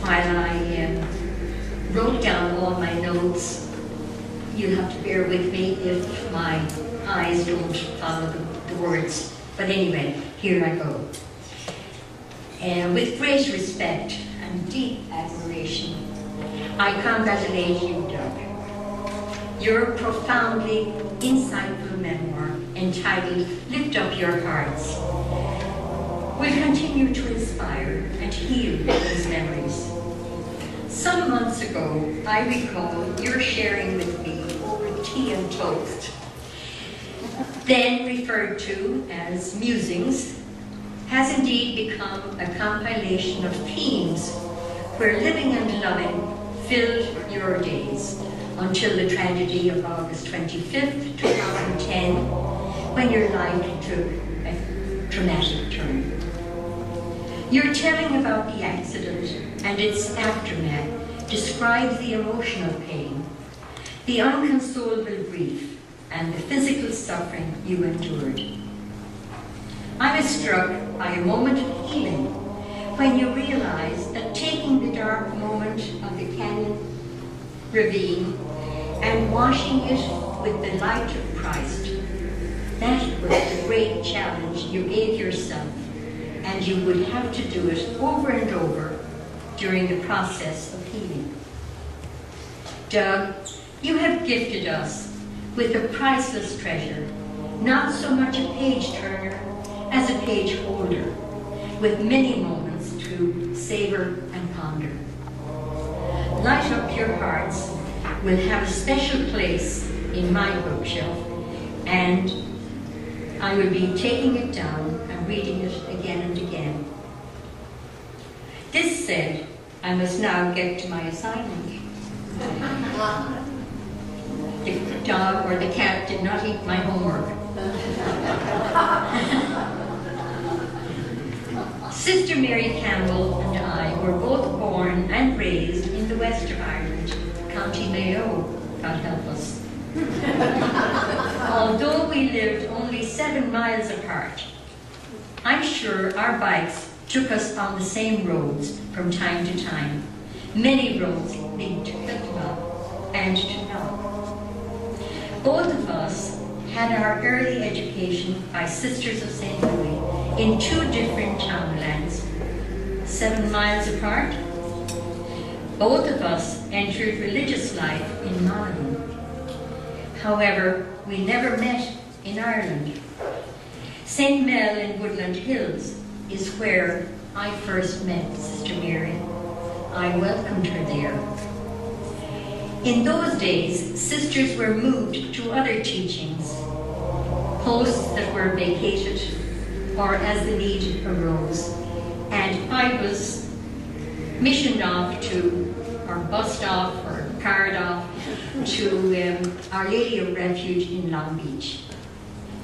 while I wrote down all my notes. You'll have to bear with me if my eyes don't follow the words. But anyway, here I go. With great respect and deep admiration, I congratulate you, Doug. Your profoundly insightful memoir entitled Lift Up Your Hearts will continue to inspire and heal these memories. Some months ago, I recall your sharing with me over tea and toast, then referred to as musings, has indeed become a compilation of themes where living and loving filled your days until the tragedy of August 25th, 2010, when your life took a dramatic turn. Your telling about the accident and its aftermath describes the emotional pain, the unconsolable grief, and the physical suffering you endured. I was struck by a moment of healing when you realized that taking the dark moment of the canyon ravine and washing it with the light of Christ, that was the great challenge you gave yourself, and you would have to do it over and over during the process of healing. Doug, you have gifted us with a priceless treasure, not so much a page-turner as a page-holder, with many moments to savor and ponder. Light Up Your Hearts will have a special place in my bookshelf, and I will be taking it down and reading it again and again. This said, I must now get to my assignment. The dog or the cat did not eat my homework. Sister Mary Campbell and I were both born and raised in the west of Ireland, County Mayo, God help us. Although we lived only 7 miles apart, I'm sure our bikes took us on the same roads from time to time. Many roads lead to Kilkenny and to Knock. Both of us had our early education by Sisters of St. Louis in 2 different townlands, 7 miles apart. Both of us entered religious life in Monaghan. However, we never met in Ireland. St. Mel in Woodland Hills is where I first met Sister Mary. I welcomed her there. In those days, sisters were moved to other teachings, posts that were vacated or as the need arose, and I was missioned off to, or bussed off, or carried off to Our Lady of Refuge in Long Beach.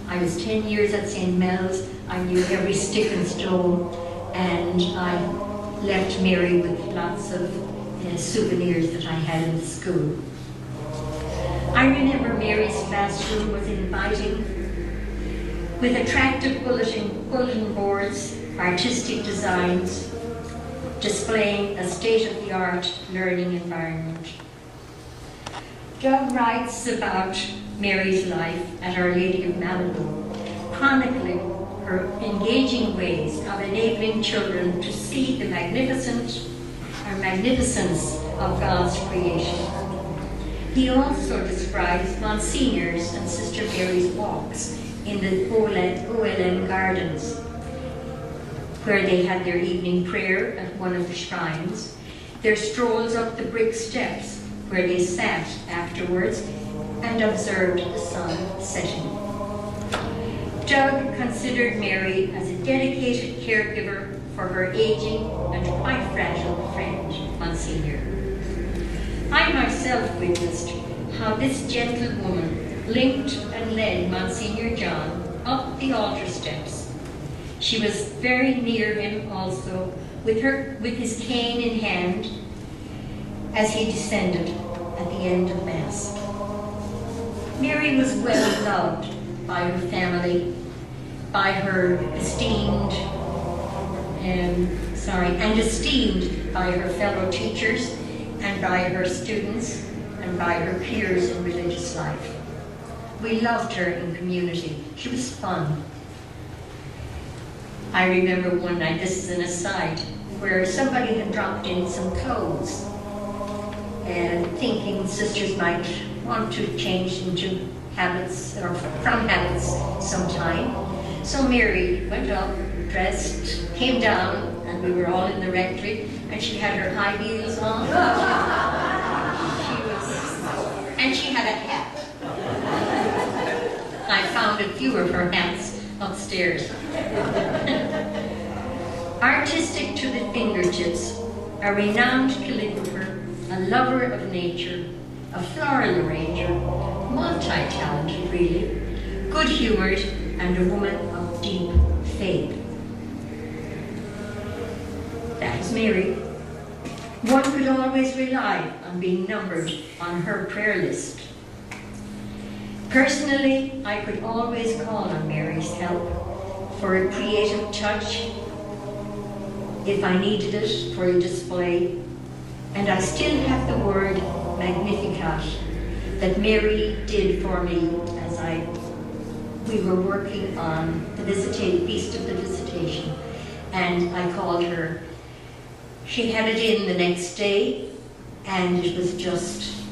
I was 10 years at St. Mel's. I knew every stick and stone, and I left Mary with lots of souvenirs that I had in school. I remember Mary's classroom was inviting, with attractive bulletin boards, artistic designs, displaying a state-of-the-art learning environment. Doug writes about Mary's life at Our Lady of Malibu, chronicling her engaging ways of enabling children to see the magnificence of God's creation. He also describes Monsignor's and Sister Mary's walks in the OLN gardens, where they had their evening prayer at one of the shrines, their strolls up the brick steps, where they sat afterwards and observed the sun setting. Doug considered Mary as a dedicated caregiver for her aging and quite fragile friend, Monsignor. I myself witnessed how this gentle woman linked and led Monsignor John up the altar steps. She was very near him also, with his cane in hand, as he descended at the end of Mass. Mary was well loved by her family, by her esteemed and esteemed by her fellow teachers and by her students and by her peers in religious life. We loved her in community. She was fun. I remember one night, this is an aside, where somebody had dropped in some clothes and thinking sisters might want to change into habits or from habits sometime. So Mary went up, dressed, came down, and we were all in the rectory, and she had her high heels on. And she had a hat. I found a few of her hats upstairs. Artistic to the fingertips, a renowned calligrapher, a lover of nature, a floral arranger, multi-talented really, good-humored, and a woman of deep faith. That was Mary. One could always rely on being numbered on her prayer list. Personally, I could always call on Mary's help for a creative touch, if I needed it for a display, and I still have the word Magnificat that Mary did for me as we were working on the Feast of the Visitation, and I called her. She had it in the next day, and it was just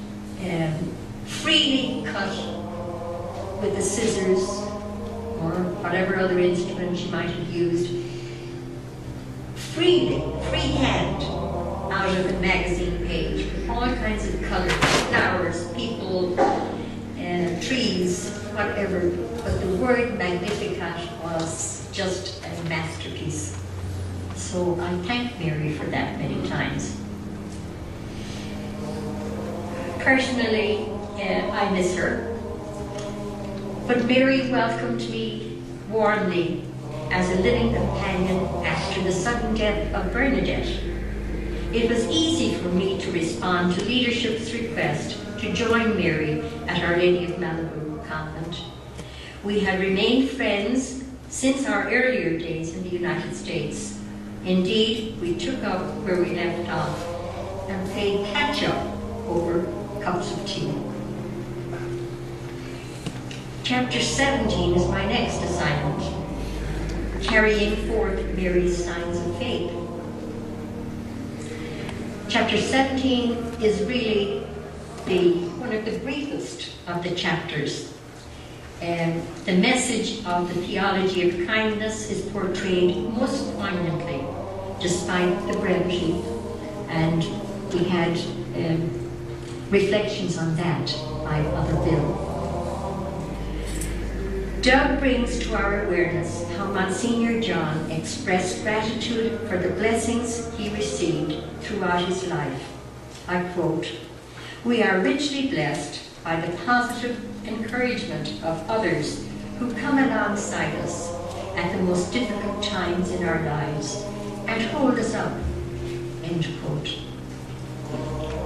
freely cut with the scissors or whatever other instrument she might have used, freehand, out of the magazine page, with all kinds of colors, flowers, people, trees, whatever. But the word Magnificat was just a masterpiece. So I thank Mary for that many times. Personally, I miss her. But Mary welcomed me warmly as a living companion after the sudden death of Bernadette. It was easy for me to respond to leadership's request to join Mary at Our Lady of Malibu convent. We had remained friends since our earlier days in the United States. Indeed, we took up where we left off and played catch-up over cups of tea. Chapter 17 is my next assignment, carrying forth Mary's signs of faith. Chapter 17 is really one of the briefest of the chapters. And the message of the theology of kindness is portrayed most poignantly, despite the brevity. And we had reflections on that by Father Bill. Doug brings to our awareness how Monsignor John expressed gratitude for the blessings he received throughout his life. I quote, "We are richly blessed by the positive encouragement of others who come alongside us at the most difficult times in our lives and hold us up," end quote.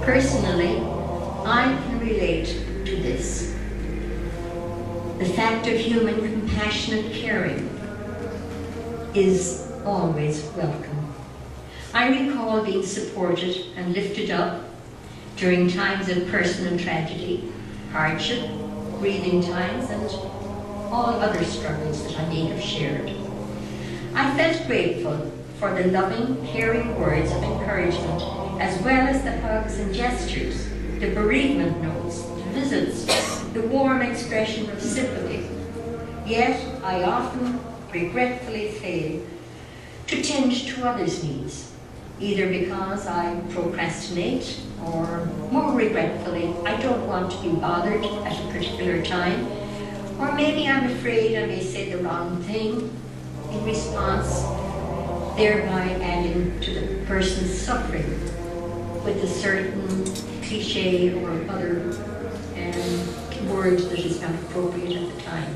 Personally, I can relate to this. The fact of human compassionate caring is always welcome. I recall being supported and lifted up during times of personal tragedy, hardship, breathing times, and all other struggles that I may have shared. I felt grateful for the loving, caring words of encouragement, as well as the hugs and gestures, the bereavement notes, the visits, the warm expression of sympathy. Yet I often regretfully fail to tend to others' needs, either because I procrastinate or, more regretfully, I don't want to be bothered at a particular time, or maybe I'm afraid I may say the wrong thing in response, thereby adding to the person's suffering with a certain cliche or other word that is not appropriate at the time.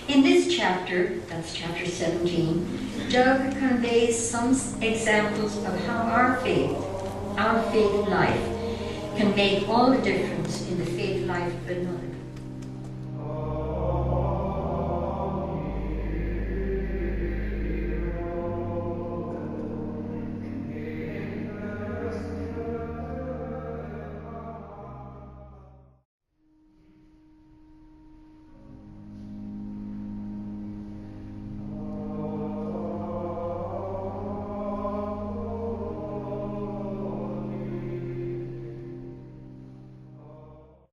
In this chapter, that's chapter 17, Doug conveys some examples of how our faith life, can make all the difference in the faith life of another.